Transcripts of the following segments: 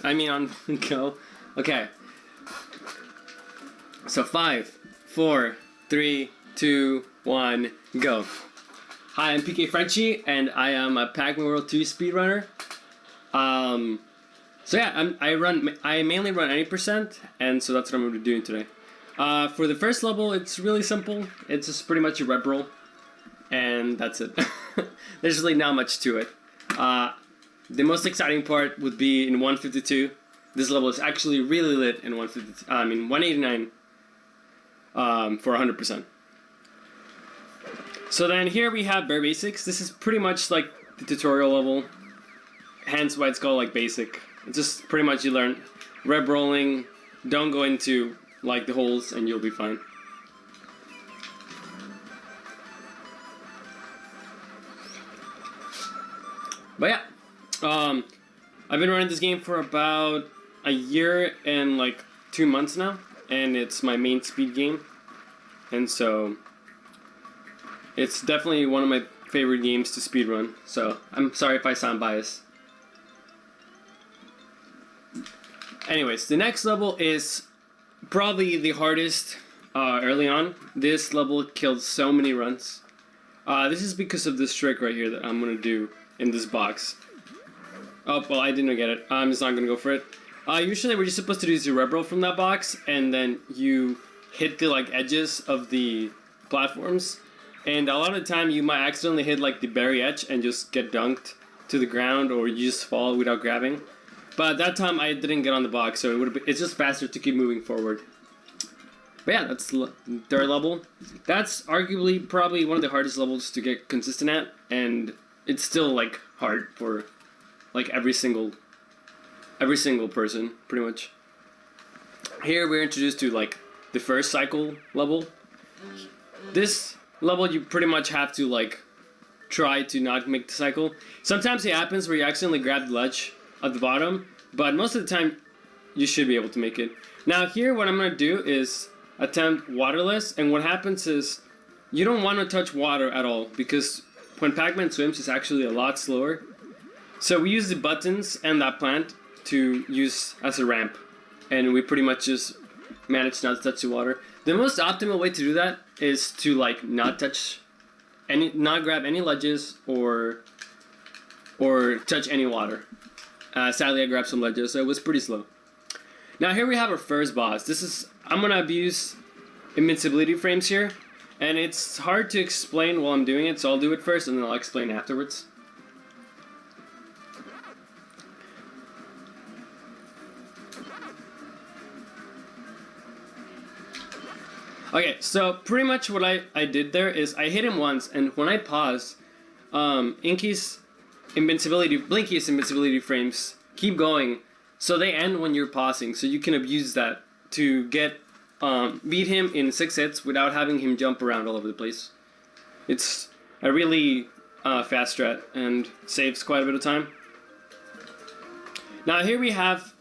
I mean on go. Okay. So 5, 4, 3, 2, 1, go. Hi, I'm PKFrenchi, and I am a Pac-Man World 2 speedrunner. So yeah, I mainly run 80%, and so that's what I'm going to be doing today. For the first level, it's really simple. It's just pretty much a rep roll, and that's it. There's really not much to it. The most exciting part would be in 152. This level is actually really lit in 189 for 100%. So then here we have bare basics. This is pretty much like the tutorial level, hence why it's called like basic. It's just pretty much you learn rep rolling, don't go into like the holes, and you'll be fine. But yeah, I've been running this game for about a year and like 2 months now, and it's my main speed game, and so it's definitely one of my favorite games to speedrun. So I'm sorry if I sound biased. Anyways, the next level is probably the hardest early on. This level killed so many runs. This is because of this trick right here that I'm gonna do in this box. Oh, well, I didn't get it. I'm just not gonna go for it. Usually what you're supposed to do is you rep roll from that box, and then you hit the like edges of the platforms. And a lot of the time you might accidentally hit like the very edge and just get dunked to the ground, or you just fall without grabbing. But at that time I didn't get on the box, so it's just faster to keep moving forward. But yeah, that's the third level. That's arguably probably one of the hardest levels to get consistent at, and it's still like hard for like every single person pretty much. Here we're introduced to like the first cycle level. This level you pretty much have to like try to not make the cycle. Sometimes it happens where you accidentally grab the ledge at the bottom, but most of the time you should be able to make it. Now here what I'm going to do is attempt waterless, and what happens is you don't want to touch water at all, because when Pac-Man swims it's actually a lot slower. So we use the buttons and that plant to use as a ramp, and we pretty much just manage not to touch the water. The most optimal way to do that is to like not grab any ledges or touch any water. Sadly I grabbed some ledges, so it was pretty slow. Now here we have our first boss. I'm gonna abuse invincibility frames here, and it's hard to explain while I'm doing it, so I'll do it first and then I'll explain afterwards. Okay, so pretty much what I did there is I hit him once, and when I pause, Blinky's invincibility frames keep going, so they end when you're pausing, so you can abuse that to get beat him in 6 hits without having him jump around all over the place. It's a really fast strat and saves quite a bit of time. Now here we have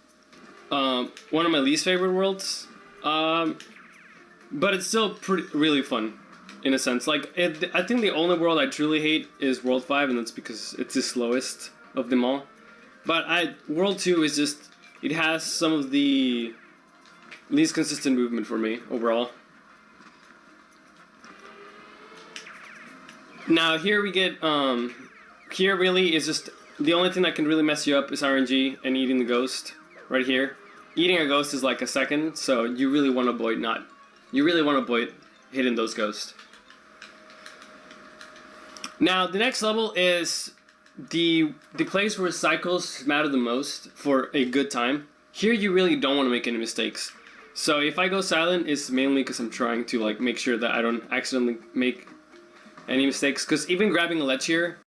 one of my least favorite worlds. But it's still really fun, in a sense. Like, I think the only world I truly hate is World 5, and that's because it's the slowest of them all. But World 2 is just, it has some of the least consistent movement for me, overall. Now, here we get, here really is just, the only thing that can really mess you up is RNG and eating the ghost, right here. Eating a ghost is like a second, so you really want to avoid hitting those ghosts. Now the next level is the place where cycles matter the most for a good time. Here you really don't want to make any mistakes. So if I go silent, it's mainly because I'm trying to like make sure that I don't accidentally make any mistakes. Because even grabbing a ledge here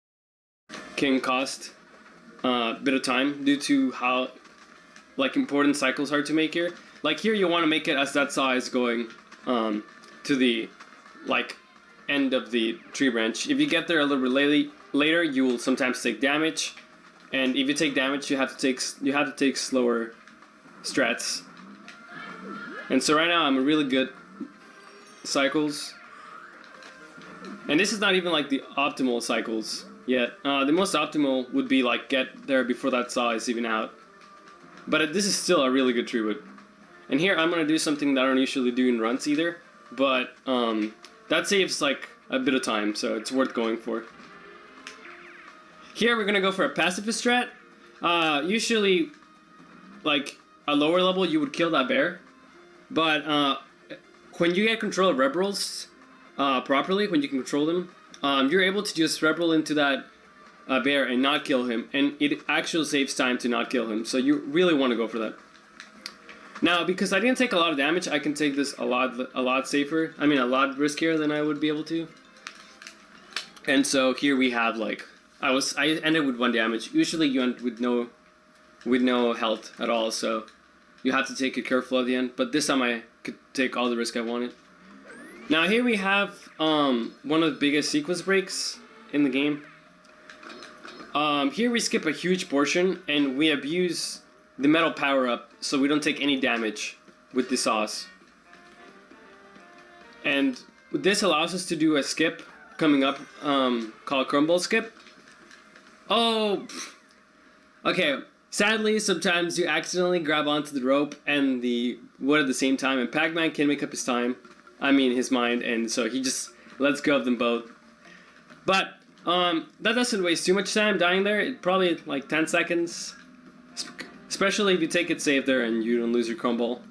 can cost a bit of time due to how like important cycles are to make here. Like here you want to make it as that size going to the like end of the tree branch. If you get there a little bit later, you will sometimes take damage, and if you take damage, you have to take slower strats. And so right now I'm really good cycles, and this is not even like the optimal cycles yet. The most optimal would be like get there before that saw is even out. But this is still a really good tree wood. And here I'm gonna do something that I don't usually do in runs either, but that saves like a bit of time, so it's worth going for. Here we're gonna go for a pacifist strat. Usually, like a lower level, you would kill that bear, but when you get control of rebels properly, when you can control them, you're able to just rebel into that bear and not kill him, and it actually saves time to not kill him. So you really want to go for that. Now, because I didn't take a lot of damage, I can take this a lot safer. I mean, a lot riskier than I would be able to. And so here we have like I ended with 1 damage. Usually you end with no health at all, so you have to take it careful at the end. But this time I could take all the risk I wanted. Now here we have one of the biggest sequence breaks in the game. Here we skip a huge portion and we abuse the metal power up so we don't take any damage with the sauce. And this allows us to do a skip coming up called crumble skip. Oh, okay. Sadly, sometimes you accidentally grab onto the rope and the wood at the same time, and Pac-Man can make up his time. I mean, his mind, and so he just lets go of them both. But that doesn't waste too much time dying there. It probably like 10 seconds, especially if you take it safe there and you don't lose your crumble.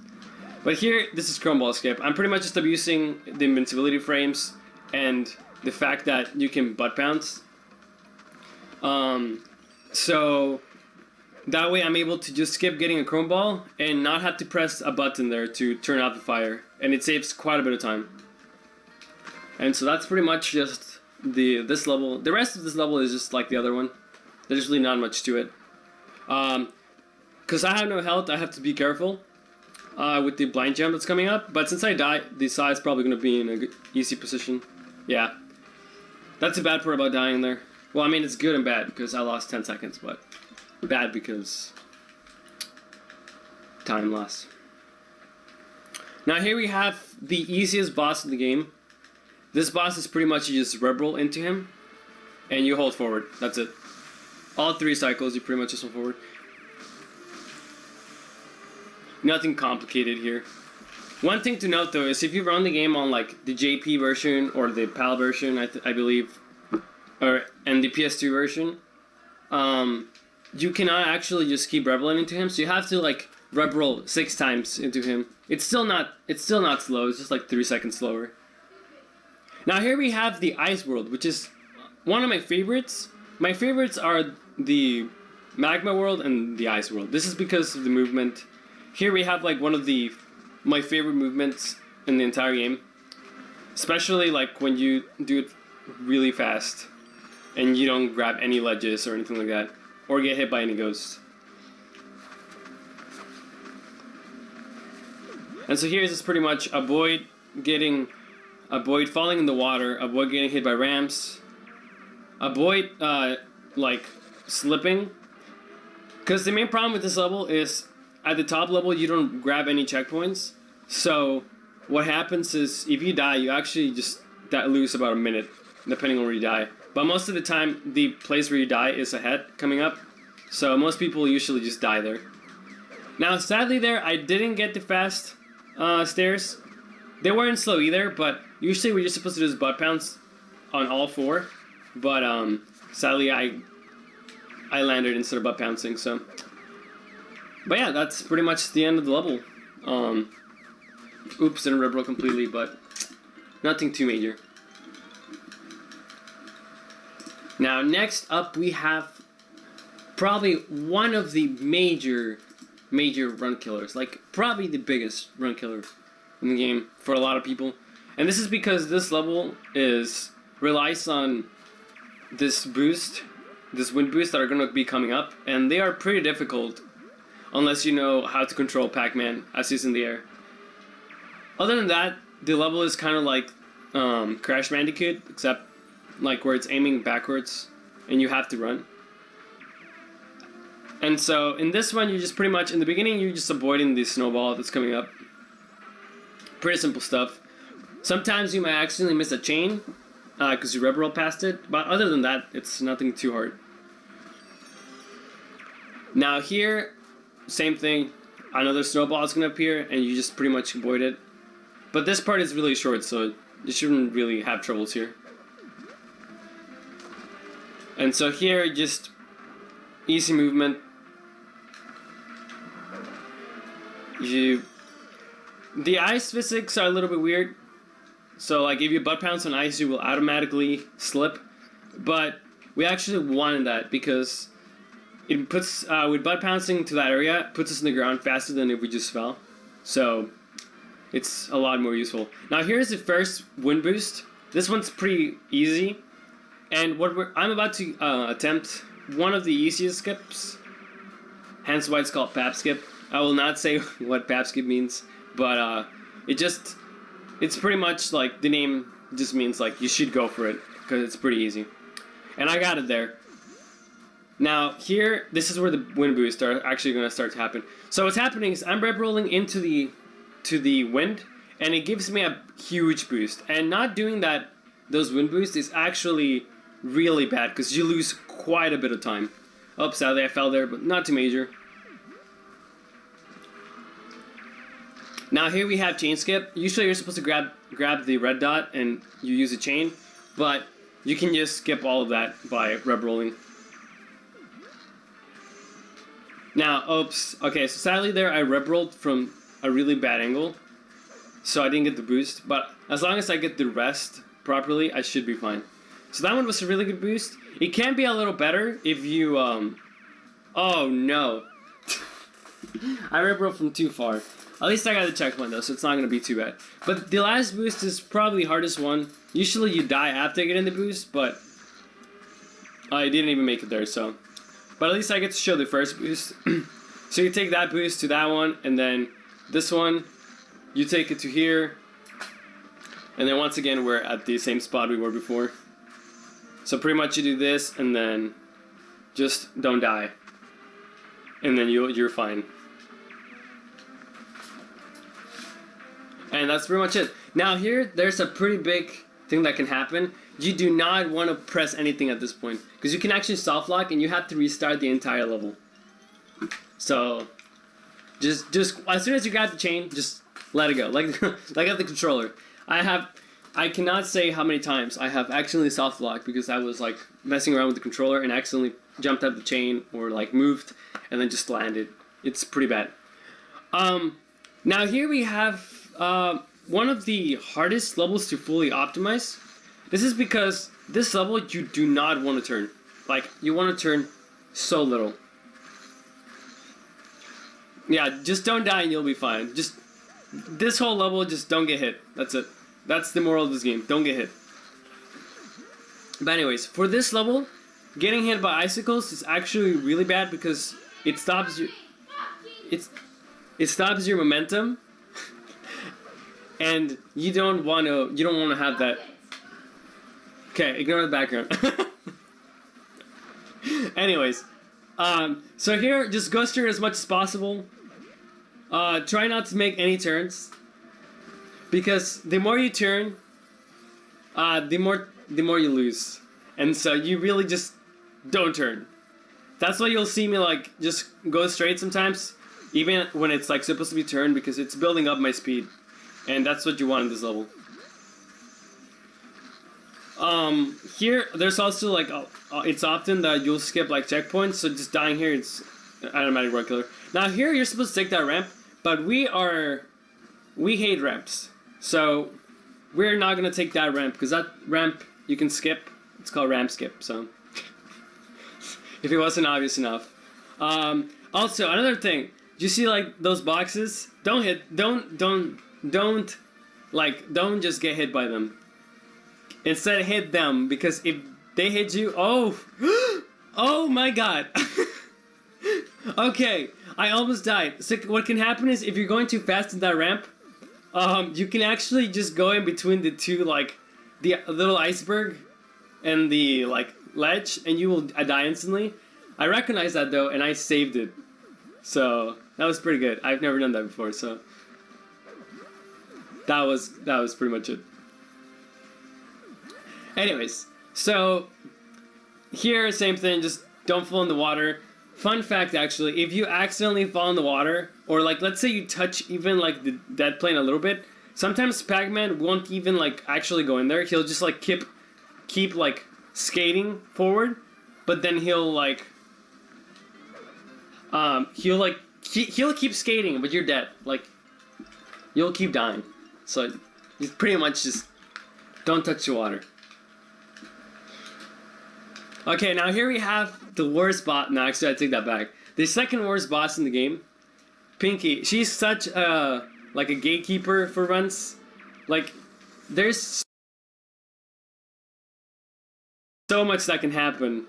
But here, this is crumble skip. I'm pretty much just abusing the invincibility frames and the fact that you can butt bounce. So that way I'm able to just skip getting a chrome ball and not have to press a button there to turn out the fire. And it saves quite a bit of time. And so that's pretty much just this level. The rest of this level is just like the other one. There's really not much to it. Because I have no health, I have to be careful with the blind jump that's coming up. But since I die, the saw is probably going to be in a good, easy position. Yeah. That's the bad part about dying there. Well, I mean, it's good and bad because I lost 10 seconds, but bad because time lost. Now here we have the easiest boss in the game. This boss is pretty much you just rebel into him and you hold forward. That's it. All 3 cycles you pretty much just hold forward. Nothing complicated here. One thing to note though is if you run the game on like the JP version or the PAL version, I believe, and the PS2 version, you cannot actually just keep rebeling into him. So you have to like rebel 6 times into him. It's still not slow. It's just like 3 seconds slower. Now here we have the Ice World, which is one of my favorites. My favorites are the Magma World and the Ice World. This is because of the movement. Here we have like one of my favorite movements in the entire game. Especially like when you do it really fast and you don't grab any ledges or anything like that. Or get hit by any ghosts. And so here's just pretty much avoid falling in the water, avoid getting hit by ramps, avoid like slipping. Because the main problem with this level is at the top level you don't grab any checkpoints. So what happens is if you die, you actually just lose about a minute, depending on where you die. But most of the time, the place where you die is ahead coming up. So most people usually just die there. Now, sadly there, I didn't get the fast stairs. They weren't slow either, but usually we're just supposed to do this butt pounce on all 4. But sadly, I landed instead of butt pouncing, so. But yeah, that's pretty much the end of the level. Oops, didn't rebel completely, but nothing too major. Now, next up we have probably one of the major run killers. Like, probably the biggest run killer in the game for a lot of people. And this is because this level relies on this wind boost that are going to be coming up. And they are pretty difficult unless you know how to control Pac-Man as he's in the air. Other than that, the level is kind of like Crash Bandicoot, except like where it's aiming backwards and you have to run. And so in this one, you just pretty much, in the beginning, you're just avoiding the snowball that's coming up. Pretty simple stuff. Sometimes you might accidentally miss a chain because you rebel past it, but other than that, it's nothing too hard. Now here, same thing. Another snowball is gonna appear, and you just pretty much avoid it. But this part is really short, so you shouldn't really have troubles here. And so here, just easy movement. The ice physics are a little bit weird. So like if you butt pounce on ice, you will automatically slip. But we actually wanted that because it puts, with butt pouncing to that area, puts us in the ground faster than if we just fell. So it's a lot more useful. Now here's the first wind boost. This one's pretty easy. And I'm about to attempt one of the easiest skips. Hence why it's called Pap Skip. I will not say what Pap Skip means. But it's pretty much like the name just means like you should go for it. Because it's pretty easy. And I got it there. Now here, this is where the wind boosts are actually going to start to happen. So what's happening is I'm rep rolling into the wind, and it gives me a huge boost. And not doing those wind boosts is actually really bad because you lose quite a bit of time. Oh, sadly I fell there, but not too major. Now here we have chain skip. Usually you're supposed to grab the red dot and you use a chain, but you can just skip all of that by rep rolling. Now, oops. Okay, so sadly there I rep rolled from a really bad angle, so I didn't get the boost. But as long as I get the rest properly, I should be fine. So that one was a really good boost. It can be a little better if you oh no. I rep rolled from too far. At least I got the checkpoint though, so it's not gonna be too bad. But the last boost is probably the hardest one. Usually you die after getting the boost, but I didn't even make it there, so. But at least I get to show the first boost. So you take that boost to that one, and then this one, you take it to here. And then once again, we're at the same spot we were before. So pretty much you do this, and then just don't die. And then you're fine. And that's pretty much it. Now here, there's a pretty big thing that can happen. You do not want to press anything at this point, because you can actually soft lock and you have to restart the entire level. So just as soon as you got the chain, just let it go, like at the controller. I cannot say how many times I have accidentally soft locked because I was like messing around with the controller and accidentally jumped out the chain or like moved and then just landed. It's pretty bad. Now here we have one of the hardest levels to fully optimize. This is because this level you do not want to turn. Like, you want to turn so little. Yeah, just don't die and you'll be fine. Just, this whole level, just don't get hit. That's it. That's the moral of this game. Don't get hit. But anyways, for this level, getting hit by icicles is actually really bad because it stops your... It stops your momentum. And you don't want to have that. Okay, ignore the background. Anyways, so here, just go straight as much as possible. Try not to make any turns, because the more you turn, the more you lose, and so you really just don't turn. That's why you'll see me like just go straight sometimes, even when it's like supposed to be turned, because it's building up my speed, and that's what you want in this level. Here, there's also like, it's often that you'll skip like checkpoints, so just dying here, it's automatic run killer. Now here, you're supposed to take that ramp, but we hate ramps. So, we're not gonna take that ramp, because that ramp you can skip. It's called ramp skip, so. If it wasn't obvious enough. Also, another thing, do you see like those boxes? Don't just get hit by them. Instead, hit them, because if they hit you, oh my god. Okay, I almost died. So what can happen is, if you're going too fast in that ramp, you can actually just go in between the two, like, the little iceberg and the, like, ledge, and you will die instantly. I recognize that, though, and I saved it. So, that was pretty good. I've never done that before, so. That was pretty much it. Anyways, so here, same thing, just don't fall in the water. Fun fact, actually, if you accidentally fall in the water, or like let's say you touch even like the dead plane a little bit, sometimes Pac-Man won't even like actually go in there. He'll just like keep like skating forward, but then he'll keep skating, but you're dead. Like you'll keep dying. So you pretty much just don't touch the water. Okay, now here we have the worst boss. No, actually, I take that back. The second worst boss in the game, Pinky. She's such a like a gatekeeper for runs. Like, there's so much that can happen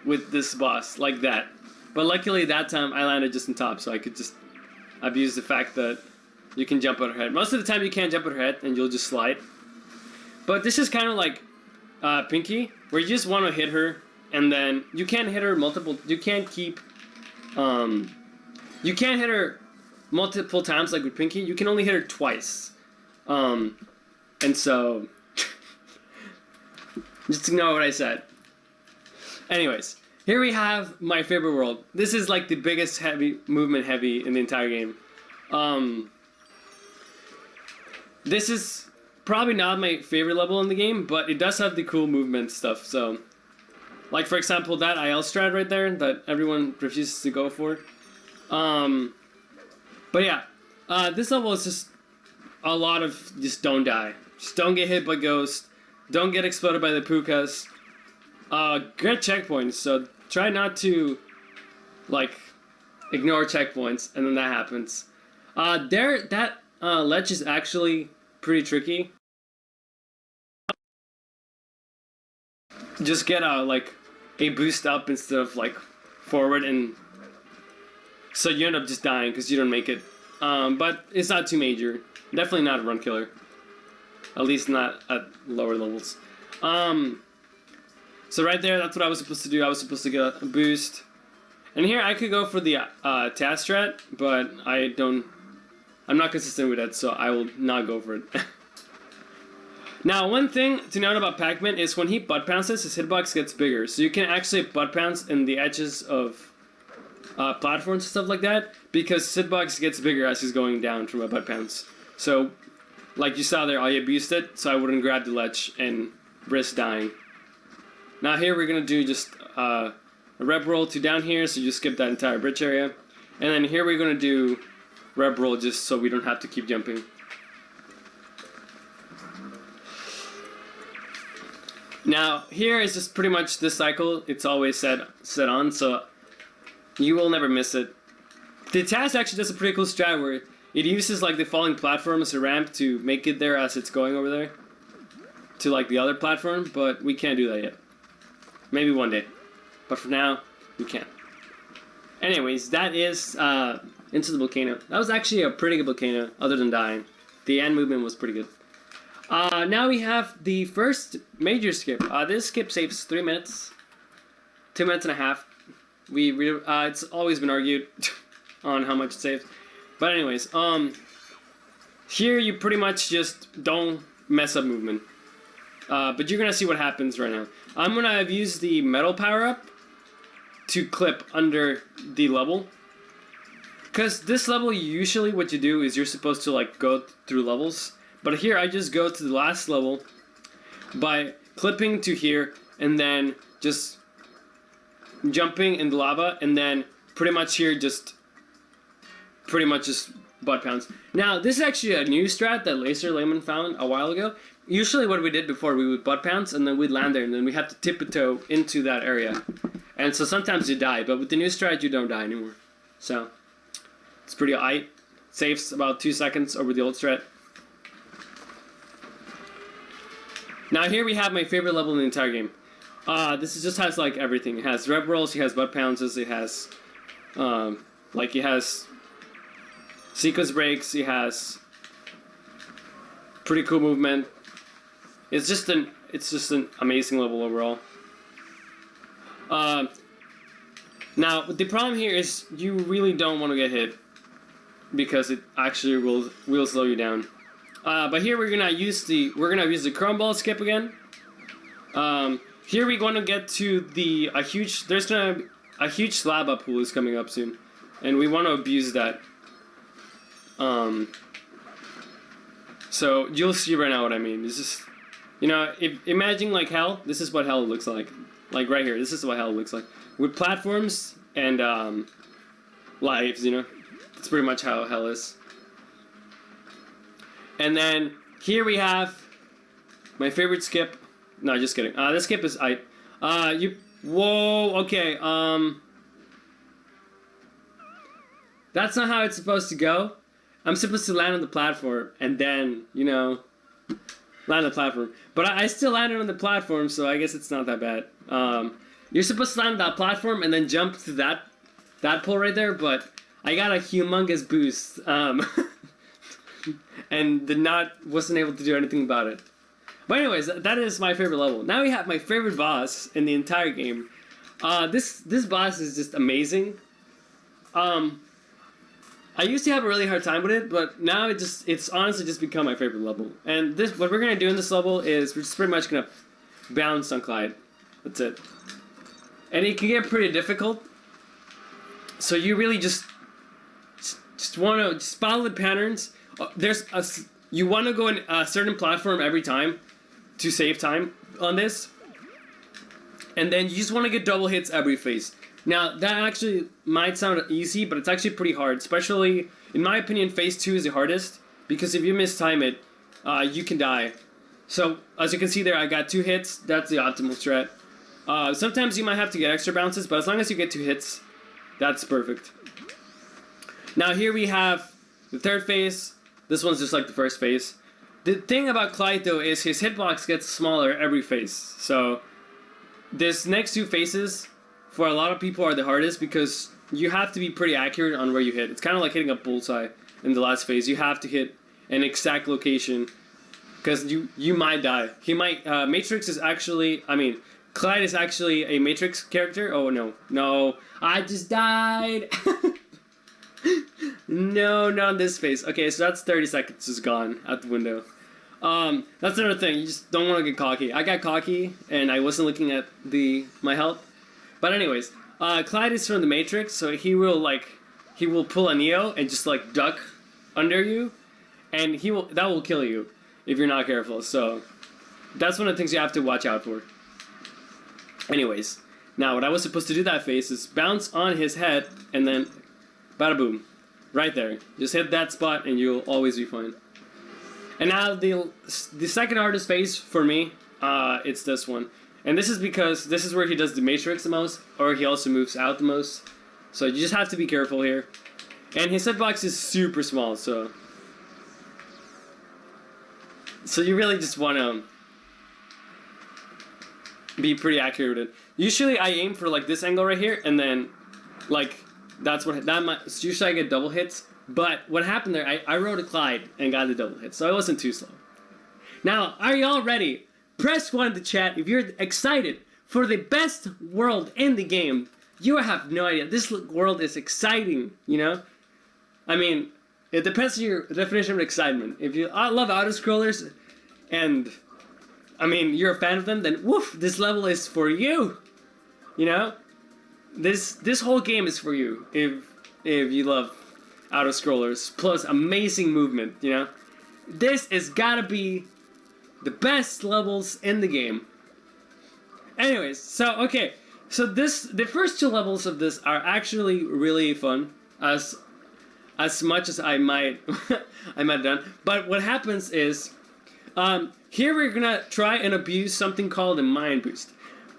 with this boss like that. But luckily that time I landed just on top, so I could just abuse the fact that you can jump at her head. Most of the time you can't jump at her head and you'll just slide. But this is kind of like Pinky, where you just want to hit her. And then you can't hit her you can't hit her multiple times like with Pinky. You can only hit her twice. And so, just ignore what I said. Anyways, here we have my favorite world. This is like the biggest movement heavy in the entire game. This is probably not my favorite level in the game, but it does have the cool movement stuff, so... Like, for example, that IL strat right there that everyone refuses to go for. But yeah, this level is just a lot of just don't die. Just don't get hit by ghosts. Don't get exploded by the pukas. Get checkpoints, so try not to, like, ignore checkpoints, and then that happens. That ledge is actually pretty tricky. Just get a boost up instead of like forward, and so you end up just dying because you don't make it. But it's not too major. Definitely not a run killer. At least not at lower levels. So right there, that's what I was supposed to do. I was supposed to get a boost. And here I could go for the task strat, but I'm not consistent with that, so I will not go for it. Now, one thing to note about Pac-Man is when he butt pounces, his hitbox gets bigger. So you can actually butt pounce in the edges of platforms and stuff like that, because his hitbox gets bigger as he's going down from a butt pounce. So, like you saw there, I abused it, so I wouldn't grab the ledge and risk dying. Now here we're going to do just a rep roll to down here, so you skip that entire bridge area. And then here we're going to do rep roll just so we don't have to keep jumping. Now, here is just pretty much this cycle. It's always set on, so you will never miss it. The task actually does a pretty cool strat where it uses like the falling platform as a ramp to make it there as it's going over there to like the other platform, but we can't do that yet. Maybe one day, but for now, we can't. Anyways, that is Into the Volcano. That was actually a pretty good volcano, other than dying. The end movement was pretty good. Now we have the first major skip. This skip saves 3 minutes, 2 minutes and a half. It's always been argued on how much it saves, but anyways, here you pretty much just don't mess up movement. But you're gonna see what happens right now. I'm gonna have used the metal power up to clip under the level, because this level usually what you do is you're supposed to like go through levels. But here I just go to the last level by clipping to here and then just jumping in the lava, and then pretty much here just butt pounds. Now this is actually a new strat that Laser Layman found a while ago. Usually what we did before, we would butt pounce and then we'd land there and then we have to tiptoe into that area. And so sometimes you die, but with the new strat you don't die anymore. So it's pretty aight. Saves about 2 seconds over the old strat. Now here we have my favorite level in the entire game. This just has like everything. It has rep rolls, it has butt pounces, it has sequence breaks, it has pretty cool movement. It's just an amazing level overall. Now the problem here is you really don't want to get hit because it actually will slow you down. But here we're gonna use the chrome ball skip again. Here we're going to get to there's gonna a huge slab up pool is coming up soon, and we want to abuse that. So you'll see right now what I mean. It's just, if imagine like hell. This is what hell looks like. Like right here, this is what hell looks like with platforms and lives. That's pretty much how hell is. And then here we have my favorite skip. No, just kidding. This skip is Whoa. Okay. That's not how it's supposed to go. I'm supposed to land on the platform and then, land on the platform. But I still landed on the platform, so I guess it's not that bad. You're supposed to land on that platform and then jump to that pole right there, but I got a humongous boost. And wasn't able to do anything about it. But anyways, that is my favorite level. Now we have my favorite boss in the entire game. This boss is just amazing. I used to have a really hard time with it, but now it's honestly just become my favorite level. And what we're gonna do in this level is we're just pretty much gonna bounce on Clyde. That's it. And it can get pretty difficult. So you really just wanna follow the patterns. You wanna go in a certain platform every time to save time on this. And then you just wanna get double hits every phase. Now, that actually might sound easy, but it's actually pretty hard. Especially, in my opinion, phase 2 is the hardest. Because if you mistime it, you can die. So, as you can see there, I got 2 hits. That's the optimal strat. Sometimes you might have to get extra bounces, but as long as you get 2 hits, that's perfect. Now, here we have the third phase. This one's just like the first phase. The thing about Clyde, though, is his hitbox gets smaller every phase. So, this next 2 phases, for a lot of people, are the hardest because you have to be pretty accurate on where you hit. It's kind of like hitting a bullseye in the last phase. You have to hit an exact location because you might die. Matrix is actually, Clyde is actually a Matrix character. Oh, no, I just died. No, not in this phase. Okay, so that's 30 seconds just gone out the window. That's another thing. You just don't want to get cocky. I got cocky and I wasn't looking at my health. But anyways, Clyde is from the Matrix, so he will pull a Neo and just duck under you, and that will kill you if you're not careful. So that's one of the things you have to watch out for. Anyways, now what I was supposed to do that phase is bounce on his head and then bada boom, right there. Just hit that spot and you'll always be fine. And now the second hardest phase for me, it's this one. And this is because this is where he does the Matrix the most, or he also moves out the most. So you just have to be careful here. And his hitbox is super small, so you really just want to be pretty accurate with it. Usually I aim for this angle right here, and then usually I get double hits. But what happened there, I rode a Clyde and got the double hit, so it wasn't too slow. Now, are y'all ready? Press 1 in the chat if you're excited for the best world in the game. You have no idea. This world is exciting, It depends on your definition of excitement. If you love auto-scrollers and, you're a fan of them, then woof, this level is for you. This whole game is for you if you love auto-scrollers plus amazing movement, This has gotta be the best levels in the game. Anyways, so the first 2 levels of this are actually really fun, as much as I might have done. But what happens is, here we're gonna try and abuse something called a mine boost.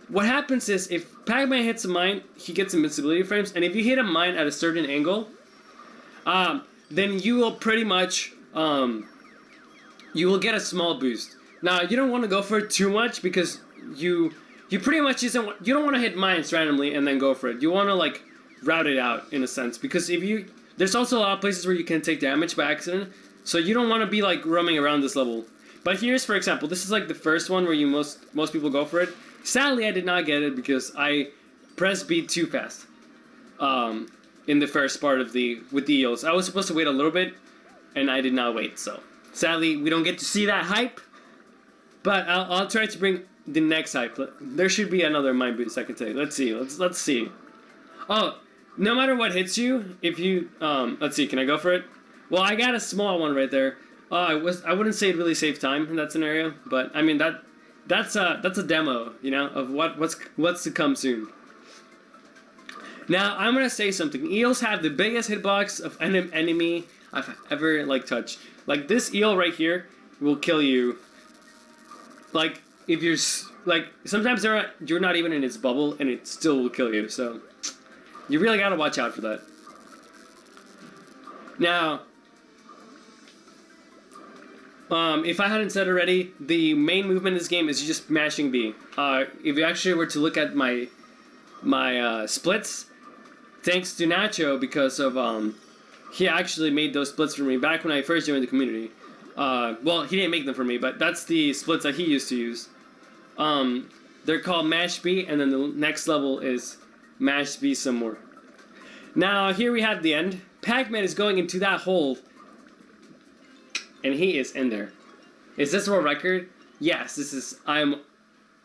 What happens is, if Pac-Man hits a mine, he gets invincibility frames, and if you hit a mine at a certain angle, then you will pretty much you will get a small boost. Now, you don't want to go for it too much because you pretty much you don't want to hit mines randomly and then go for it. You want to route it out in a sense, because there's also a lot of places where you can take damage by accident, so you don't want to be roaming around this level. But here's, for example, this is the first one where most people go for it. Sadly, I did not get it because I pressed B too fast. In the first part with the eels, I was supposed to wait a little bit, and I did not wait. So sadly, we don't get to see that hype. But I'll try to bring the next hype. There should be another mine boost I can take. Let's see. Let's see. Oh, no matter what hits you, if you let's see, can I go for it? Well, I got a small one right there. I wouldn't say it really saved time in that scenario, but I mean that's a demo, you know, of what's to come soon. Now I'm gonna say something. Eels have the biggest hitbox of any enemy I've ever like touched. Like this eel right here will kill you. Like if you're like sometimes you're not even in its bubble and it still will kill you. So you really gotta watch out for that. Now, if I hadn't said already, the main movement in this game is just mashing B. If you actually were to look at my splits, thanks to Nacho, because of he actually made those splits for me back when I first joined the community. Well, he didn't make them for me, but that's the splits that he used to use. They're called Mash B, and then the next level is Mash B some more. Now, here we have the end. Pac-Man is going into that hole, and he is in there. Is this a world record? Yes, this is. I'm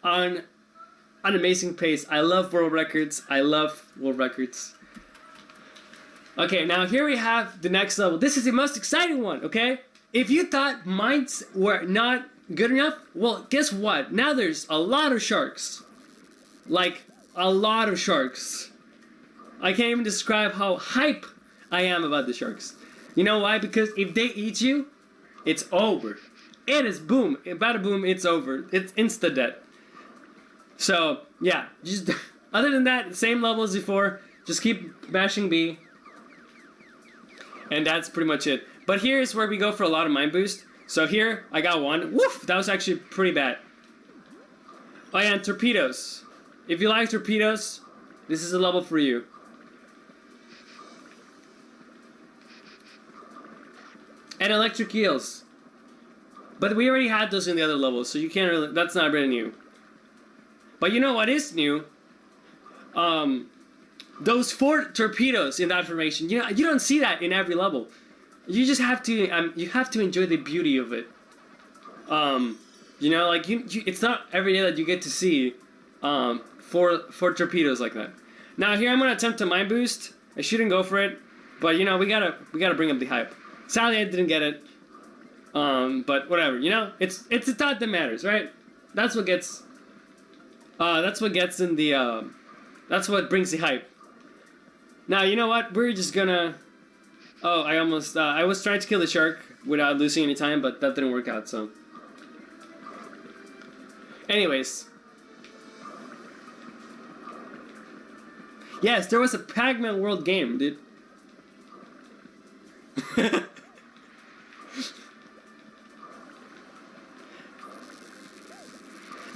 on an amazing pace. I love world records. I love world records. Okay, now here we have the next level. This is the most exciting one, okay? If you thought mines were not good enough, well, guess what? Now there's a lot of sharks. Like, a lot of sharks. I can't even describe how hype I am about the sharks. You know why? Because if they eat you, it's over. It is boom. Bada boom, it's over. It's insta-dead. So, yeah. Just other than that, same level as before. Just keep mashing B. And that's pretty much it. But here's where we go for a lot of mine boost. So here, I got one. Woof! That was actually pretty bad. Oh yeah, and torpedoes. If you like torpedoes, this is a level for you. And electric eels. But we already had those in the other levels, so you can't really... That's not really new. But you know what is new? Those 4 torpedoes in that formation. You know, you don't see that in every level. You just have to... you have to enjoy the beauty of it. You know, like it's not every day that you get to see 4 torpedoes like that. Now here I'm gonna attempt a mine boost. I shouldn't go for it, but you know we gotta bring up the hype. Sadly, I didn't get it. But whatever, you know, it's the thought that matters, right? That's what gets. That's what gets in the. That's what brings the hype. Now you know what? We're just gonna. Oh, I almost. I was trying to kill the shark without losing any time, but that didn't work out. So. Anyways. Yes, there was a Pac-Man World game, dude.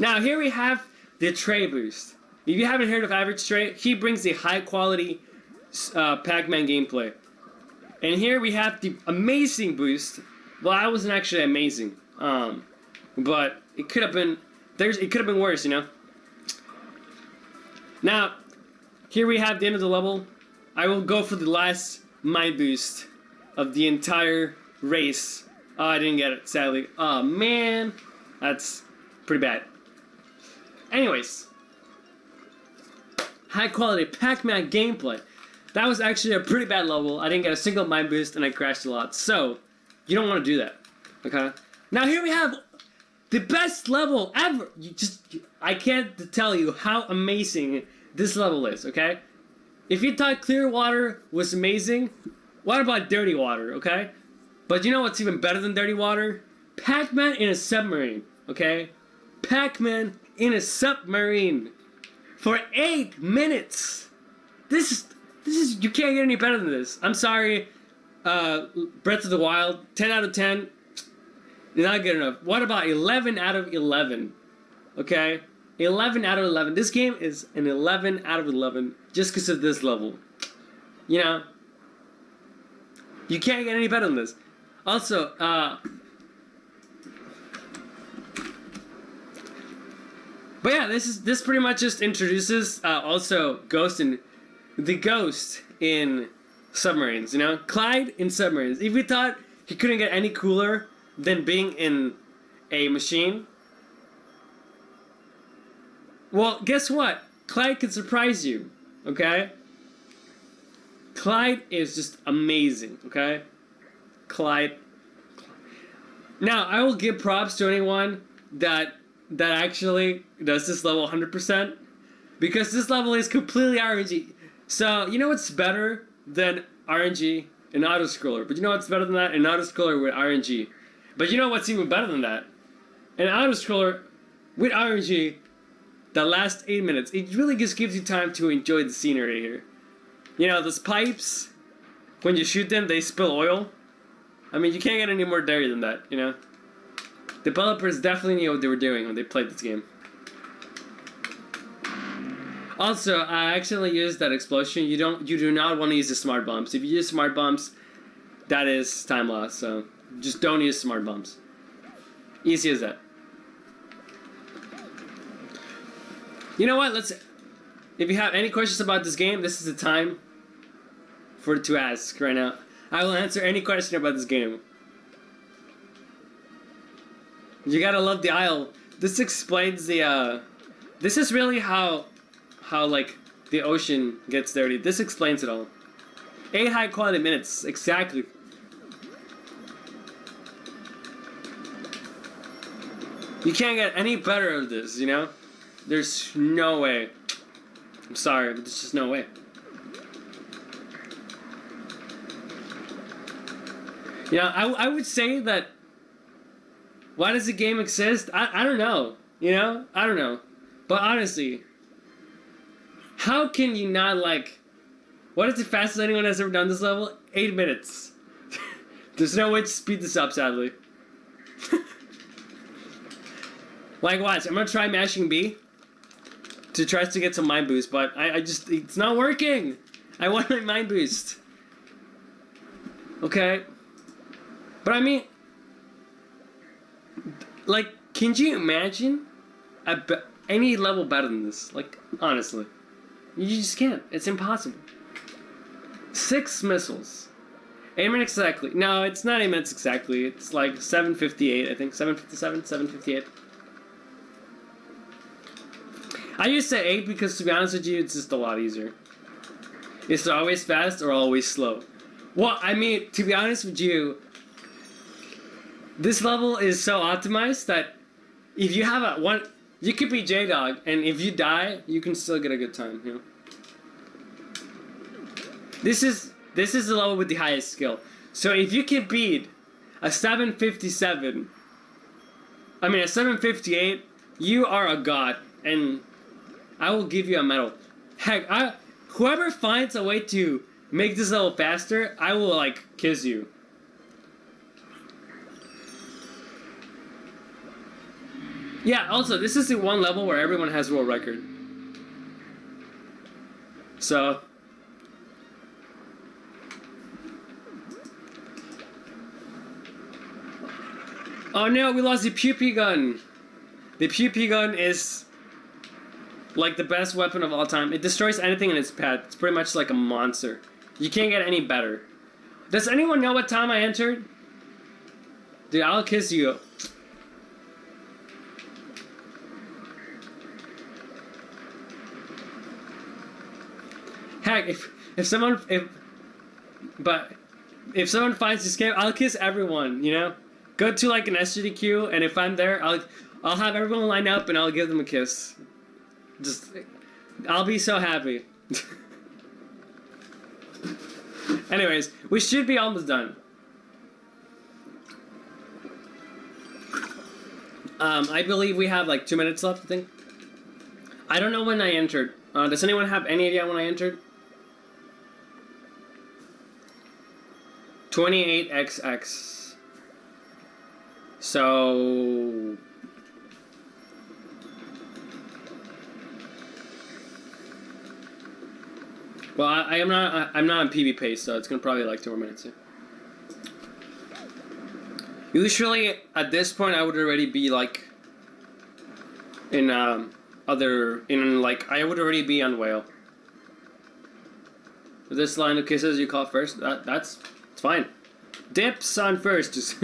Now here we have the Trey boost. If you haven't heard of Average Trey, he brings the high quality Pac-Man gameplay. And here we have the amazing boost. Well, I wasn't actually amazing, but it could have been. It could have been worse, you know. Now, here we have the end of the level. I will go for the last mine boost of the entire race. Oh, I didn't get it, sadly. Oh man, that's pretty bad. Anyways, high quality Pac-Man gameplay. That was actually a pretty bad level. I didn't get a single mine boost and I crashed a lot. So, you don't want to do that. Okay? Now here we have the best level ever. I can't tell you how amazing this level is, okay? If you thought clear water was amazing, what about dirty water, okay? But you know what's even better than dirty water? Pac-Man in a submarine, okay? Pac-Man in a submarine for 8 minutes. This is you can't get any better than this. I'm sorry, Breath of the Wild, 10 out of 10, not good enough. What about 11 out of 11? Okay, 11 out of 11. This game is an 11 out of 11 just because of this level. You know, you can't get any better than this. Also, but yeah, this pretty much just introduces also the Ghost in submarines. You know, Clyde in submarines. If you thought he couldn't get any cooler than being in a machine, well, guess what? Clyde can surprise you. Okay, Clyde is just amazing, okay? Clyde. Now, I will give props to anyone that actually does this level 100%, because this level is completely RNG. So, you know what's better than RNG? An auto-scroller. But you know what's better than that? An auto-scroller with RNG. But you know what's even better than that? An auto-scroller with RNG that lasts 8 minutes. It really just gives you time to enjoy the scenery here. You know, those pipes, when you shoot them, they spill oil. I mean, you can't get any more dairy than that, you know? Developers definitely knew what they were doing when they played this game. Also, I accidentally used that explosion. You do not want to use the smart bombs. If you use smart bombs, that is time loss, so just don't use smart bombs. Easy as that. You know what? If you have any questions about this game, this is the time for it to ask right now. I will answer any question about this game. You gotta love the aisle. This explains the this is really how like the ocean gets dirty. This explains it all. 8 high quality minutes, exactly. You can't get any better of this, you know? There's no way. I'm sorry, but there's just no way. Yeah, I would say that. Why does the game exist? I don't know. You know? I don't know. But honestly, how can you not like... What is the fastest anyone has ever done this level? 8 minutes. There's no way to speed this up, sadly. Like, watch. I'm gonna try mashing B to try to get some mind boost, but I just... It's not working! I want my mind boost. Okay. But I mean... Like, can you imagine any level better than this? Like, honestly. You just can't. It's impossible. 6 missiles. 8 minutes exactly. No, it's not 8 minutes exactly. It's like 7:58, I think. 7:57, 7:58. I used to say 8 because, to be honest with you, it's just a lot easier. It's always fast or always slow. Well, I mean, to be honest with you, this level is so optimized that if you have you could be J-Dog, and if you die, you can still get a good time, you know? This is the level with the highest skill. So if you can beat a 7:57, I mean a 7:58, you are a god, and I will give you a medal. Heck, whoever finds a way to make this level faster, I will like kiss you. Yeah, also, this is the one level where everyone has world record. So... Oh no, we lost the PP gun! The PP gun is... like the best weapon of all time. It destroys anything in its path. It's pretty much like a monster. You can't get any better. Does anyone know what time I entered? Dude, I'll kiss you. Heck, if someone finds this game, I'll kiss everyone, you know? Go to like an SGD queue, and if I'm there, I'll have everyone line up and I'll give them a kiss. Just, I'll be so happy. Anyways, we should be almost done. I believe we have like 2 minutes left, I think. I don't know when I entered. Does anyone have any idea when I entered? 28XX. So... Well, I'm not on PvP, so it's gonna probably like 2 more minutes. Yeah. Usually, at this point, I would already be like in I would already be on whale. This line of kisses you call first. It's fine. Dips on first. Just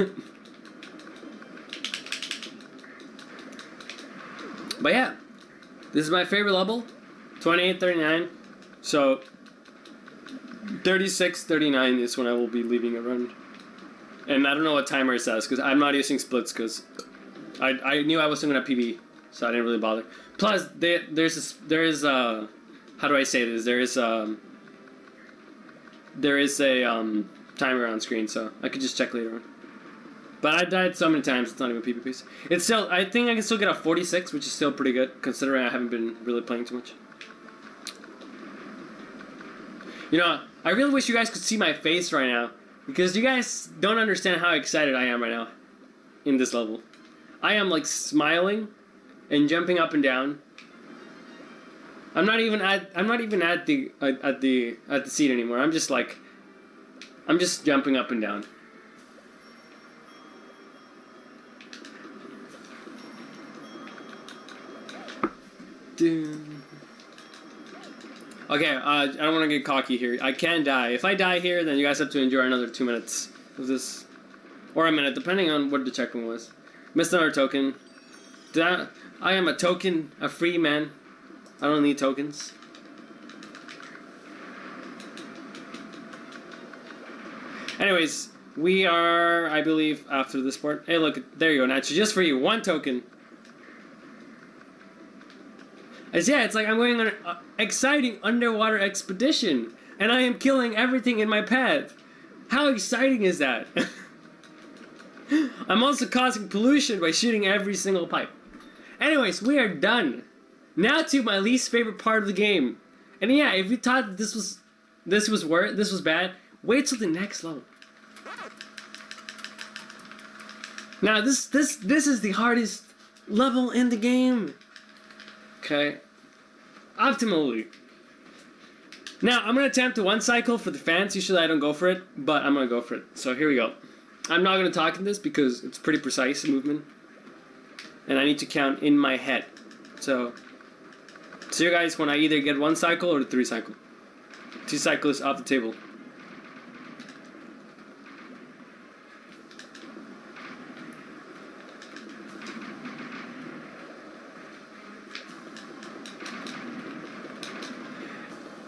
But yeah, this is my favorite level, 2839. So 36, 39 is when I will be leaving a run. And I don't know what timer it says, because I'm not using splits, because I knew I wasn't going to PB, so I didn't really bother. Plus, there is how do I say this? There is a timer on screen, so I could just check later on. But I died so many times, it's not even PvP. It's still, I think I can still get a 46, which is still pretty good, considering I haven't been really playing too much. You know, I really wish you guys could see my face right now, because you guys don't understand how excited I am right now in this level. I am like smiling and jumping up and down. I'm not even at the seat anymore. I'm just jumping up and down. Okay, I don't want to get cocky here. I can die. If I die here, then you guys have to endure another 2 minutes of this. Or a minute, depending on what the checkpoint was. Missed another token. I am a free man. I don't need tokens. Anyways, we are, I believe, after this part. Hey, look, there you go, Nacho. Just for you, 1 token. Yeah, it's like I'm going on an exciting underwater expedition, and I am killing everything in my path. How exciting is that? I'm also causing pollution by shooting every single pipe. Anyways, we are done. Now to my least favorite part of the game. And yeah, if you thought this was bad, wait till the next level. Now this is the hardest level in the game. Okay. Optimally. Now, I'm going to attempt a 1 cycle for the fans. Usually I don't go for it, but I'm going to go for it. So here we go. I'm not going to talk in this because it's pretty precise movement. And I need to count in my head. So, see you guys when I either get 1 cycle or 3 cycle. 2 cycles off the table.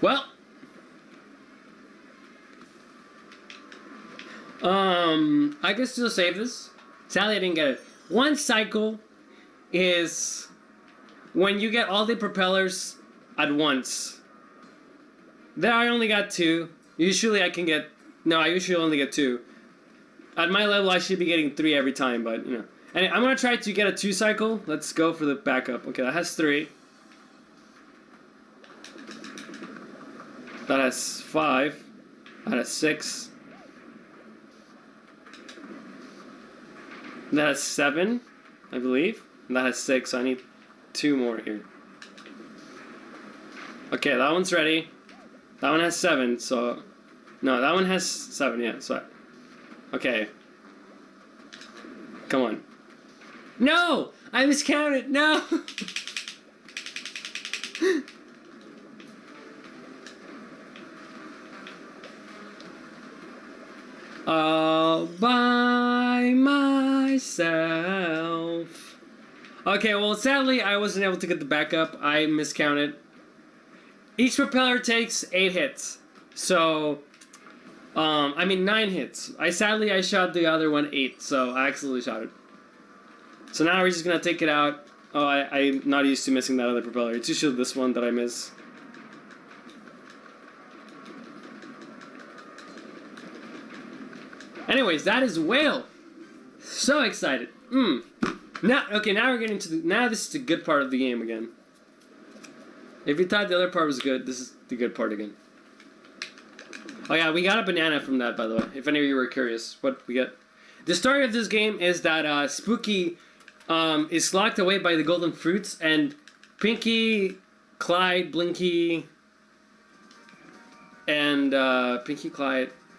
Well, I can still save this. Sadly, I didn't get it. 1 cycle is when you get all the propellers at once. There, I only got 2. Usually I can get... No, I usually only get 2. At my level, I should be getting 3 every time, but, you know. And I'm going to try to get a 2 cycle. Let's go for the backup. Okay, that has 3. That has 5. That has 6. That has 7, I believe. And that has 6, so I need 2 more here. Okay, that one's ready. That one has 7, so... No, that one has 7, yeah, so... Okay. Come on. No! I miscounted! No! All by myself. Okay, well, sadly, I wasn't able to get the backup. I miscounted. Each propeller takes 8 hits. So, 9 hits. Sadly, I shot the other one 8, so I accidentally shot it. So now we're just gonna take it out. Oh, I'm not used to missing that other propeller. It's usually this one that I miss. Anyways, that is whale. So excited. Now we're getting to now this is the good part of the game again. If you thought the other part was good, this is the good part again. Oh yeah, we got a banana from that, by the way. If any of you were curious what we get. The story of this game is that Spooky is locked away by the golden fruits, and Pinky, Clyde, Blinky, and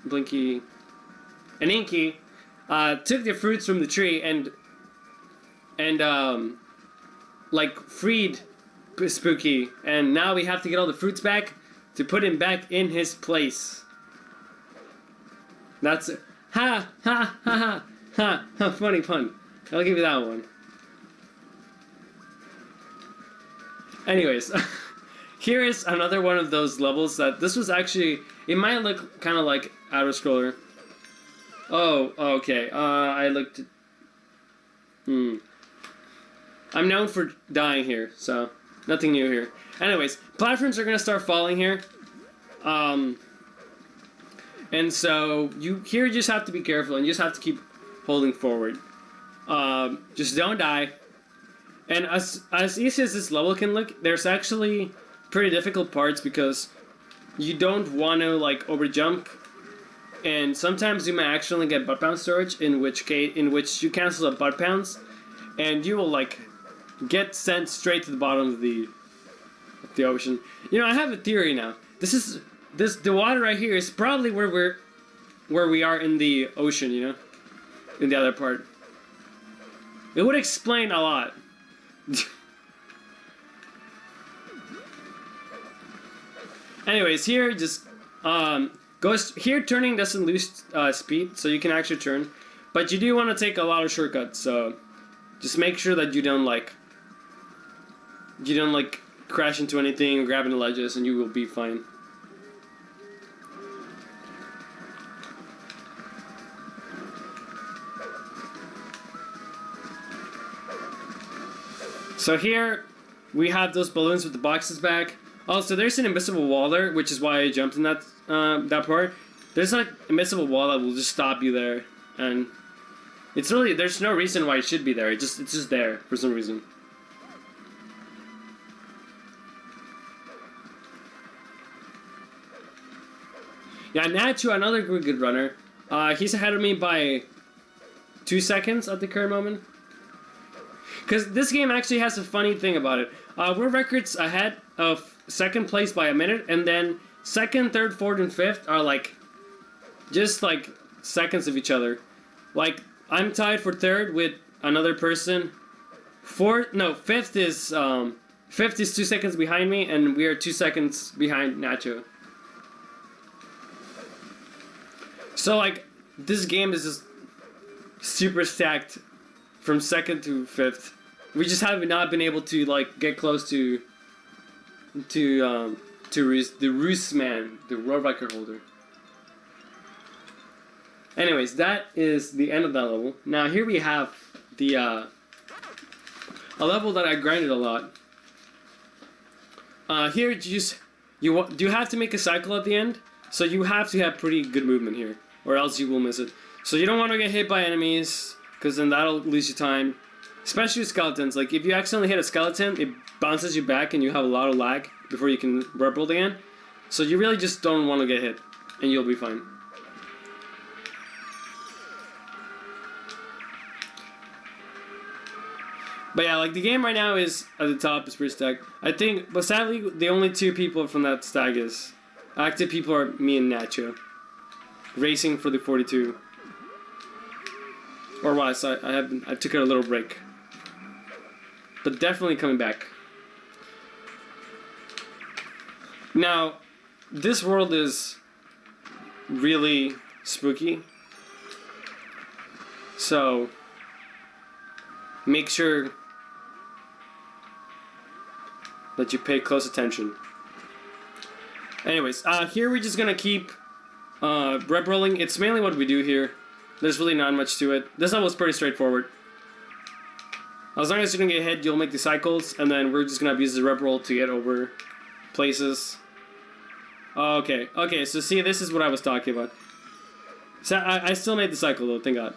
Blinky, and Inky took the fruits from the tree and freed Spooky, and now we have to get all the fruits back to put him back in his place. That's it. Ha ha ha ha ha! Funny pun. I'll give you that one. Anyways, here is another one of those levels that this was actually It might look kind of like auto scroller. Oh, okay. I looked. I'm known for dying here, so nothing new here. Anyways, platforms are gonna start falling here. And so you just have to be careful and you just have to keep holding forward. Just don't die. And as easy as this level can look, there's actually pretty difficult parts because you don't want to like over jump, and sometimes you may actually get butt pound storage, in which you cancel the butt pounds, and you will like get sent straight to the bottom of the ocean. You know, I have a theory now. The water right here is probably where we are in the ocean. You know, in the other part. It would explain a lot. Anyways, here just here turning doesn't lose speed, so you can actually turn, but you do want to take a lot of shortcuts. So just make sure that you don't like crash into anything or grab into ledges, and you will be fine. So here we have those balloons with the boxes back. Also, there's an invisible wall there, which is why I jumped in that part. There's like invisible wall that will just stop you there, and it's really there's no reason why it should be there. It's just there for some reason. Yeah, Nacho, another good runner. He's ahead of me by 2 seconds at the current moment. Because this game actually has a funny thing about it. We're records ahead of second place by a minute, and then second, third, fourth, and fifth are like just like seconds of each other. Like I'm tied for third with another person. Fifth is 2 seconds behind me, and we are 2 seconds behind Nacho. So like this game is just super stacked from second to fifth. We just have not been able to like get close to the Roos man, the world record holder. Anyways, that is the end of that level. Now here we have the a level that I grinded a lot. Here you have to make a cycle at the end, so you have to have pretty good movement here, or else you will miss it. So you don't want to get hit by enemies, because then that'll lose you time. Especially with skeletons. Like if you accidentally hit a skeleton, it bounces you back and you have a lot of lag before you can rebuild again. So you really just don't want to get hit, and you'll be fine. But yeah, like the game right now is at the top, is pretty stacked. I think, but sadly, the only two people from that stack is active people are me and Nacho, racing for the 42. Or was I took a little break, but definitely coming back. Now, this world is really spooky, so make sure that you pay close attention. Anyways, here we're just gonna keep rep rolling. It's mainly what we do here. There's really not much to it. This level is pretty straightforward. As long as you don't get hit, you'll make the cycles, and then we're just gonna use the rep roll to get over places. Okay, so see, this is what I was talking about. So I still made the cycle though, thank God.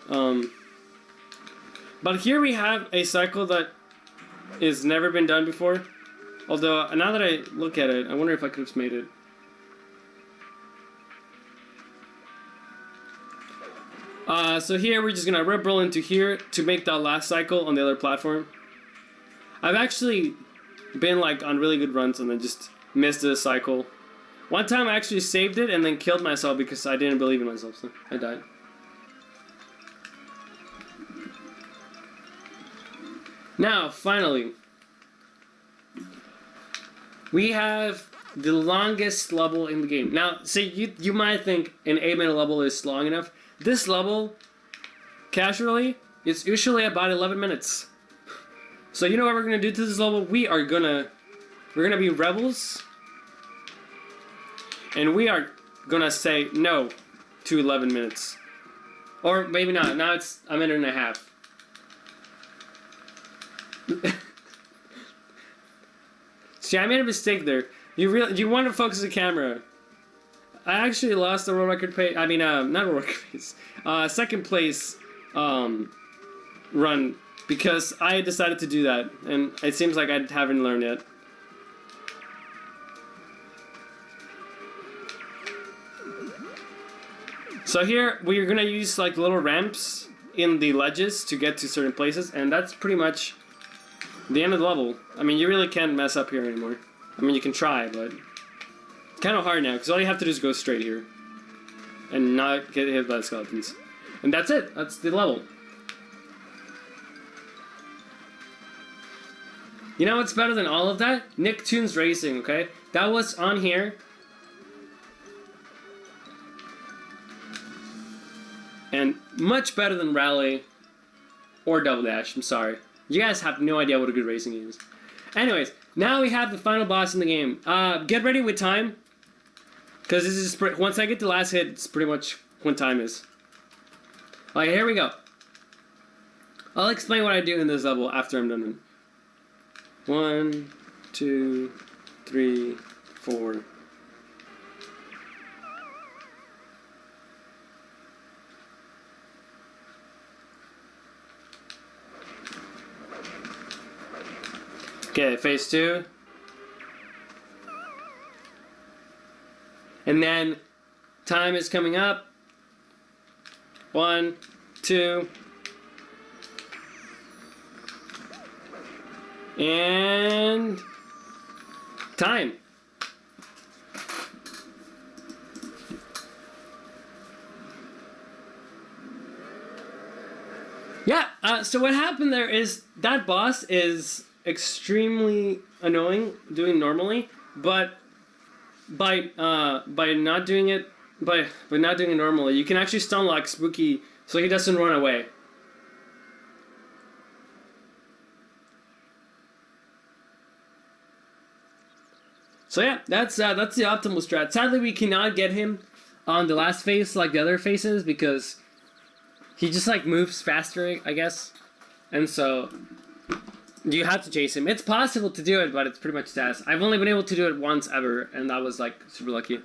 But here we have a cycle that is never been done before. Although, now that I look at it, I wonder if I could have made it. So here we're just gonna rip roll into here to make that last cycle on the other platform. I've actually been like on really good runs and then just missed the cycle. One time I actually saved it and then killed myself because I didn't believe in myself, so I died. Now, finally, we have the longest level in the game. Now, see, you might think an 8-minute level is long enough. This level, casually, is usually about 11 minutes. So you know what we're gonna do to this level? We're gonna be rebels, and we are gonna say no to 11 minutes. Or maybe not. Now it's a minute and a half. See, I made a mistake there. You want to focus the camera. I actually lost the world record pace. I mean, not world record pace. Second place run because I decided to do that, and it seems like I haven't learned yet. So here we're gonna use like little ramps in the ledges to get to certain places, and that's pretty much the end of the level. I mean, you really can't mess up here anymore. I mean, you can try, but it's kind of hard now because all you have to do is go straight here and not get hit by the skeletons, and that's it. That's the level. You know what's better than all of that? Nicktoons Racing. Okay, that was on here. And much better than Rally or Double Dash. I'm sorry. You guys have no idea what a good racing game is. Anyways, now we have the final boss in the game. Get ready with time. Because this is once I get the last hit, it's pretty much when time is. Alright, here we go. I'll explain what I do in this level after I'm done. 1, 2, 3, 4. Okay, phase 2. And then time is coming up. 1, 2. And time. Yeah, so what happened there is that boss is extremely annoying doing normally, but by not doing it normally, you can actually stun lock Spooky so he doesn't run away. So yeah, that's the optimal strat. Sadly, we cannot get him on the last phase like the other phases because he just like moves faster, I guess, and so you have to chase him. It's possible to do it, but it's pretty much stats. I've only been able to do it once ever, and that was like super lucky.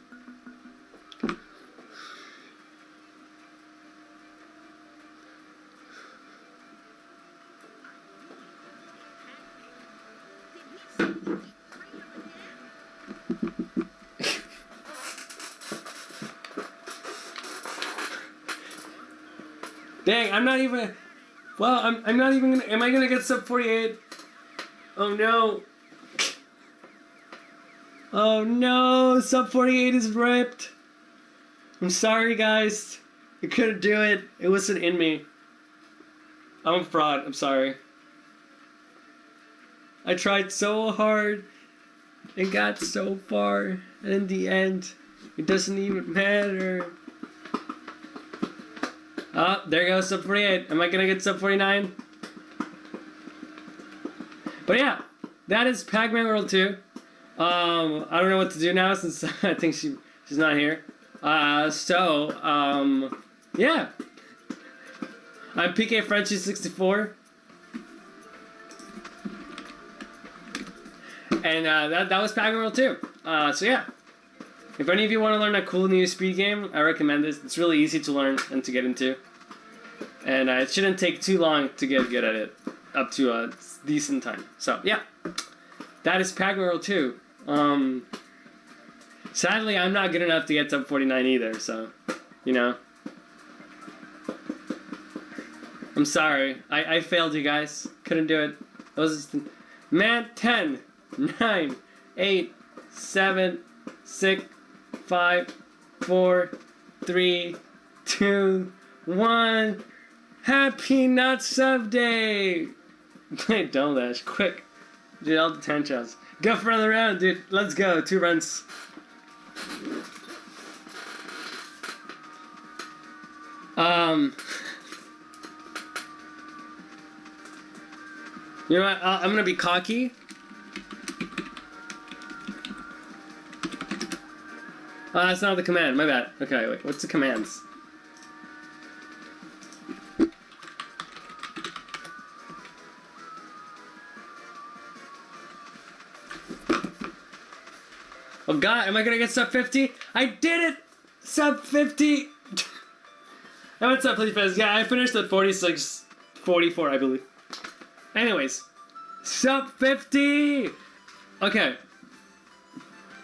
Dang, I'm not even. Well, I'm not even gonna. Am I gonna get sub 48? Oh no. Oh no, sub 48 is ripped. I'm sorry, guys. I couldn't do it. It wasn't in me. I'm a fraud. I'm sorry. I tried so hard and got so far, and in the end, it doesn't even matter. Oh, there goes sub 48. Am I gonna get sub 49? But yeah, that is Pac-Man World 2. I don't know what to do now since I think she's not here. Yeah. I'm PKFrenchi64. And that was Pac-Man World 2. So yeah. If any of you want to learn a cool new speed game, I recommend this. It's really easy to learn and to get into. And it shouldn't take too long to get good at it. Up to a decent time. So, yeah. That is Pac-Man World 2. Sadly, I'm not good enough to get sub 49 either, so, you know. I'm sorry. I failed you guys. Couldn't do it. Man, 10, 9, 8, 7, 6, 5, 4, 3, 2, 1. Happy not sub day! Play Double Dash, quick. Dude, all the 10 shots. Go for another round, dude. Let's go. 2 runs. You know what? I'm gonna be cocky. That's not the command. My bad. Okay, wait. What's the commands? Oh god, am I gonna get sub 50? I did it! Sub 50! I went sub 50. Yeah, I finished at 46, 44, I believe. Anyways, sub 50! Okay.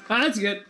That's good.